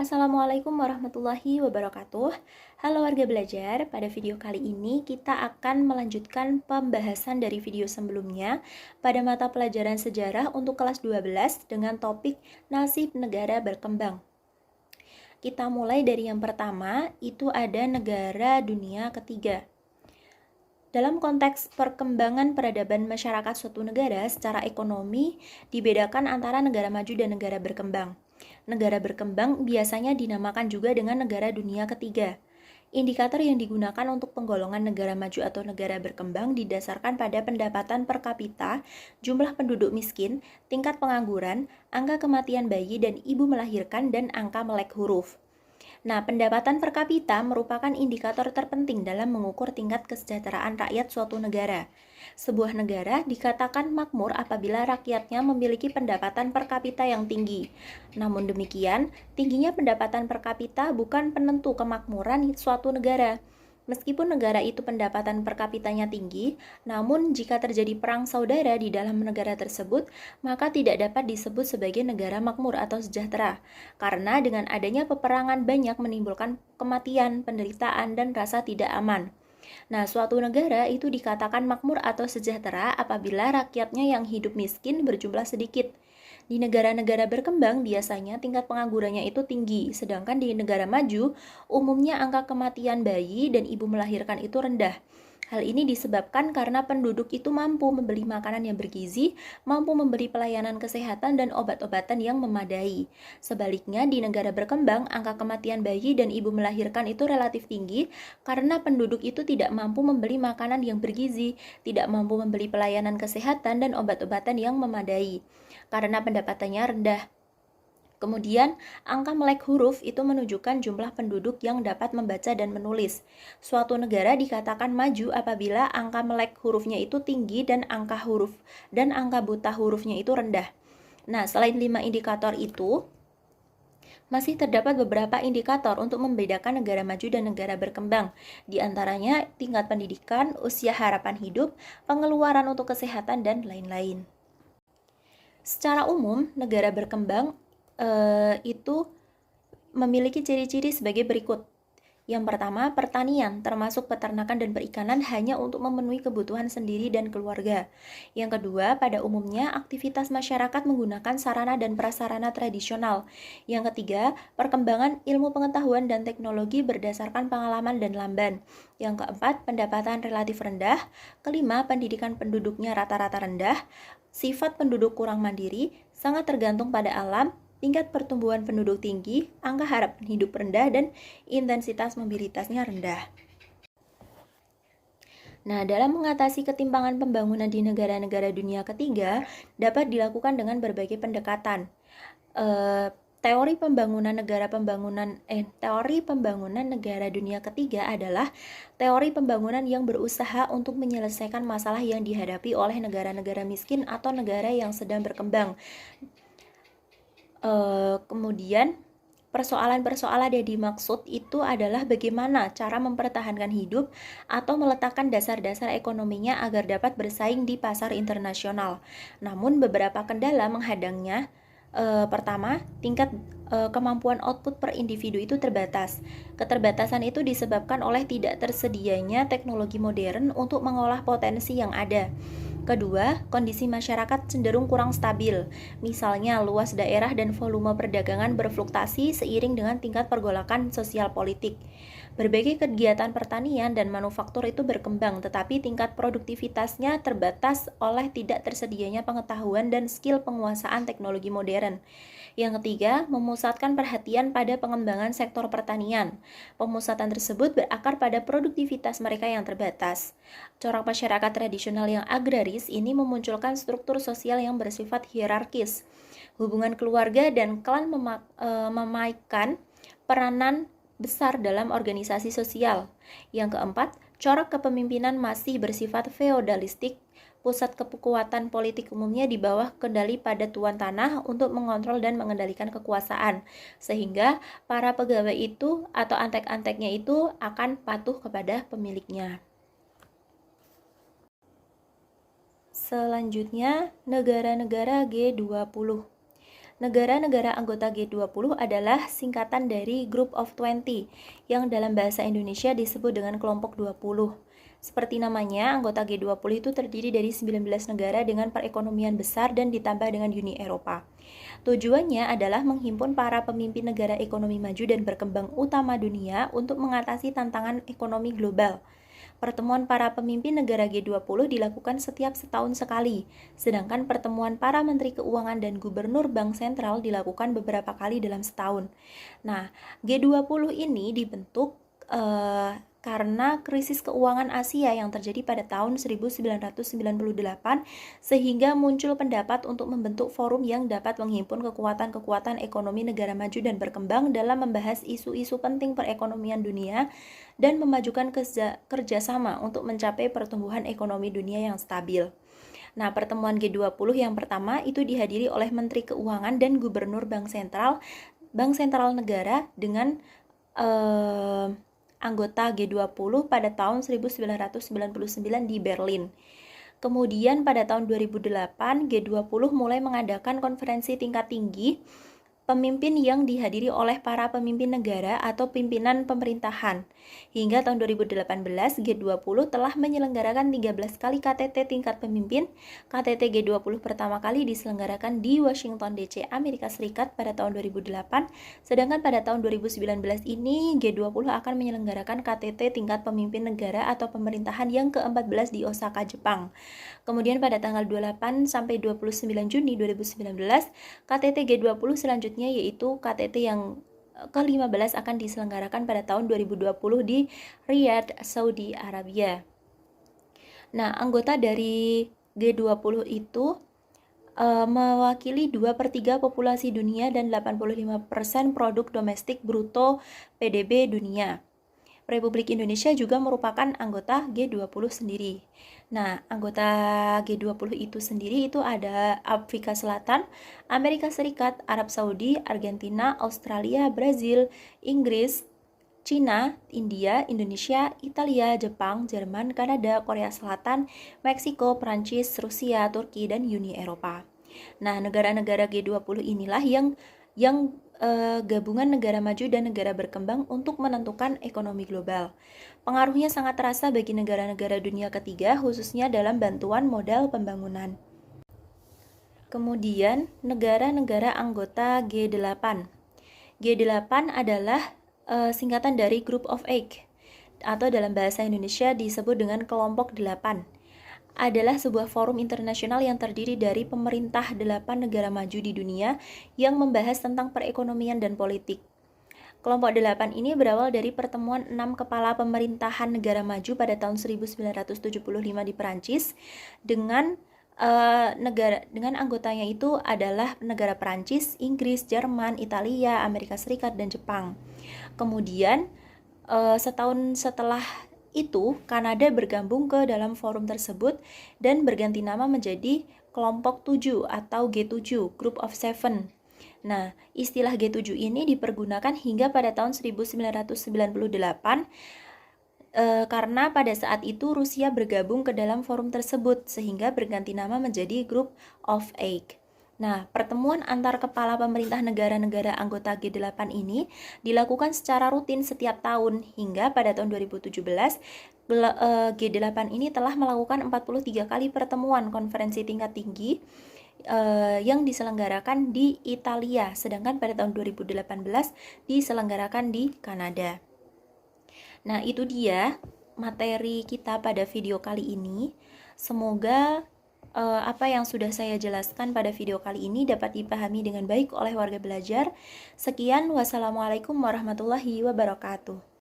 Assalamualaikum warahmatullahi wabarakatuh. Halo warga belajar, pada video kali ini kita akan melanjutkan pembahasan dari video sebelumnya pada mata pelajaran sejarah untuk kelas 12 dengan topik nasib negara berkembang. Kita mulai dari yang pertama, itu ada negara dunia ketiga. Dalam konteks perkembangan peradaban masyarakat suatu negara secara ekonomi, dibedakan antara negara maju dan negara berkembang. Negara berkembang biasanya dinamakan juga dengan negara dunia ketiga. Indikator yang digunakan untuk penggolongan negara maju atau negara berkembang didasarkan pada pendapatan per kapita, jumlah penduduk miskin, tingkat pengangguran, angka kematian bayi dan ibu melahirkan, dan angka melek huruf. Nah, pendapatan per kapita merupakan indikator terpenting dalam mengukur tingkat kesejahteraan rakyat suatu negara. Sebuah negara dikatakan makmur apabila rakyatnya memiliki pendapatan per kapita yang tinggi. Namun demikian, tingginya pendapatan per kapita bukan penentu kemakmuran suatu negara. Meskipun negara itu pendapatan per kapitanya tinggi, namun jika terjadi perang saudara di dalam negara tersebut, maka tidak dapat disebut sebagai negara makmur atau sejahtera, karena dengan adanya peperangan banyak menimbulkan kematian, penderitaan, dan rasa tidak aman. Nah, suatu negara itu dikatakan makmur atau sejahtera apabila rakyatnya yang hidup miskin berjumlah sedikit. Di negara-negara berkembang biasanya tingkat penganggurannya itu tinggi, sedangkan di negara maju umumnya angka kematian bayi dan ibu melahirkan itu rendah. Hal ini disebabkan karena penduduk itu mampu membeli makanan yang bergizi, mampu memberi pelayanan kesehatan dan obat-obatan yang memadai. Sebaliknya, di negara berkembang, angka kematian bayi dan ibu melahirkan itu relatif tinggi karena penduduk itu tidak mampu membeli makanan yang bergizi, tidak mampu membeli pelayanan kesehatan dan obat-obatan yang memadai, karena pendapatannya rendah. Kemudian, angka melek huruf itu menunjukkan jumlah penduduk yang dapat membaca dan menulis. Suatu negara dikatakan maju apabila angka melek hurufnya itu tinggi dan angka buta hurufnya itu rendah. Nah, selain 5 indikator itu, masih terdapat beberapa indikator untuk membedakan negara maju dan negara berkembang. Di antaranya tingkat pendidikan, usia harapan hidup, pengeluaran untuk kesehatan, dan lain-lain. Secara umum, negara berkembang itu memiliki ciri-ciri sebagai berikut. Yang pertama, pertanian, termasuk peternakan dan perikanan, hanya untuk memenuhi kebutuhan sendiri dan keluarga. Yang kedua, pada umumnya aktivitas masyarakat menggunakan sarana dan prasarana tradisional. Yang ketiga, perkembangan ilmu pengetahuan dan teknologi berdasarkan pengalaman dan lamban. Yang keempat, pendapatan relatif rendah. Kelima, pendidikan penduduknya rata-rata rendah. Sifat penduduk kurang mandiri, sangat tergantung pada alam, tingkat pertumbuhan penduduk tinggi, angka harapan hidup rendah, dan intensitas mobilitasnya rendah. Nah, dalam mengatasi ketimpangan pembangunan di negara-negara dunia ketiga, dapat dilakukan dengan berbagai pendekatan. Teori pembangunan negara dunia ketiga adalah teori pembangunan yang berusaha untuk menyelesaikan masalah yang dihadapi oleh negara-negara miskin atau negara yang sedang berkembang. Kemudian persoalan-persoalan yang dimaksud itu adalah bagaimana cara mempertahankan hidup atau meletakkan dasar-dasar ekonominya agar dapat bersaing di pasar internasional. Namun beberapa kendala menghadangnya. Pertama, tingkat kemampuan output per individu itu terbatas. Keterbatasan itu disebabkan oleh tidak tersedianya teknologi modern untuk mengolah potensi yang ada. Kedua, kondisi masyarakat cenderung kurang stabil. Misalnya, luas daerah dan volume perdagangan berfluktuasi seiring dengan tingkat pergolakan sosial politik. Berbagai kegiatan pertanian dan manufaktur itu berkembang, tetapi tingkat produktivitasnya terbatas oleh tidak tersedianya pengetahuan dan skill penguasaan teknologi modern. Yang ketiga, memusatkan perhatian pada pengembangan sektor pertanian. Pemusatan tersebut berakar pada produktivitas mereka yang terbatas. Corak masyarakat tradisional yang agraris ini memunculkan struktur sosial yang bersifat hierarkis. Hubungan keluarga dan klan memainkan peranan besar dalam organisasi sosial. Yang keempat, corak kepemimpinan masih bersifat feodalistik. Pusat kekuatan politik umumnya di bawah kendali pada tuan tanah untuk mengontrol dan mengendalikan kekuasaan, sehingga para pegawai itu atau antek-anteknya itu akan patuh kepada pemiliknya. Selanjutnya, negara-negara G20. Negara-negara anggota G20 adalah singkatan dari Group of 20 yang dalam bahasa Indonesia disebut dengan kelompok 20. Seperti namanya, anggota G20 itu terdiri dari 19 negara dengan perekonomian besar dan ditambah dengan Uni Eropa. Tujuannya adalah menghimpun para pemimpin negara ekonomi maju dan berkembang utama dunia untuk mengatasi tantangan ekonomi global. Pertemuan para pemimpin negara G20 dilakukan setiap setahun sekali, sedangkan pertemuan para menteri keuangan dan gubernur bank sentral dilakukan beberapa kali dalam setahun. Nah, G20 ini dibentuk karena krisis keuangan Asia yang terjadi pada tahun 1998 sehingga muncul pendapat untuk membentuk forum yang dapat menghimpun kekuatan-kekuatan ekonomi negara maju dan berkembang dalam membahas isu-isu penting perekonomian dunia dan memajukan kerjasama untuk mencapai pertumbuhan ekonomi dunia yang stabil. Nah, pertemuan G20 yang pertama itu dihadiri oleh Menteri Keuangan dan Gubernur Bank Sentral negara dengan anggota G20 pada tahun 1999 di Berlin. Kemudian pada tahun 2008, G20 mulai mengadakan konferensi tingkat tinggi pemimpin yang dihadiri oleh para pemimpin negara atau pimpinan pemerintahan. Hingga tahun 2018, G20 telah menyelenggarakan 13 kali KTT tingkat pemimpin. KTT G20 pertama kali diselenggarakan di Washington DC, Amerika Serikat pada tahun 2008, sedangkan pada tahun 2019 ini G20 akan menyelenggarakan KTT tingkat pemimpin negara atau pemerintahan yang ke-14 di Osaka, Jepang. Kemudian pada tanggal 28 sampai 29 Juni 2019, KTT G20 selanjutnya yaitu KTT yang ke-15 akan diselenggarakan pada tahun 2020 di Riyadh, Saudi Arabia. Nah, anggota dari G20 itu mewakili 2/3 populasi dunia dan 85% produk domestik bruto PDB dunia. Republik Indonesia juga merupakan anggota G20 sendiri. Nah, anggota G20 itu sendiri itu ada Afrika Selatan, Amerika Serikat, Arab Saudi, Argentina, Australia, Brazil, Inggris, Cina, India, Indonesia, Italia, Jepang, Jerman, Kanada, Korea Selatan, Meksiko, Prancis, Rusia, Turki, dan Uni Eropa. Nah, negara-negara G20 inilah yang gabungan negara maju dan negara berkembang untuk menentukan ekonomi global. Pengaruhnya sangat terasa bagi negara-negara dunia ketiga, khususnya dalam bantuan modal pembangunan. Kemudian, negara-negara anggota G8. G8 adalah singkatan dari Group of 8, atau dalam bahasa Indonesia disebut dengan kelompok 8. Adalah sebuah forum internasional yang terdiri dari pemerintah 8 negara maju di dunia yang membahas tentang perekonomian dan politik. Kelompok 8 ini berawal dari pertemuan 6 kepala pemerintahan negara maju pada tahun 1975 di Perancis dengan anggotanya itu adalah negara Perancis, Inggris, Jerman, Italia, Amerika Serikat, dan Jepang. Kemudian setahun setelah itu, Kanada bergabung ke dalam forum tersebut dan berganti nama menjadi kelompok 7 atau G7, Group of 7. Nah, istilah G7 ini dipergunakan hingga pada tahun 1998 karena pada saat itu Rusia bergabung ke dalam forum tersebut sehingga berganti nama menjadi Group of 8. Nah, pertemuan antar kepala pemerintah negara-negara anggota G8 ini dilakukan secara rutin setiap tahun hingga pada tahun 2017 G8 ini telah melakukan 43 kali pertemuan konferensi tingkat tinggi yang diselenggarakan di Italia, sedangkan pada tahun 2018 diselenggarakan di Kanada. Nah, itu dia materi kita pada video kali ini. Semoga apa yang sudah saya jelaskan pada video kali ini dapat dipahami dengan baik oleh warga belajar. Sekian, wassalamualaikum warahmatullahi wabarakatuh.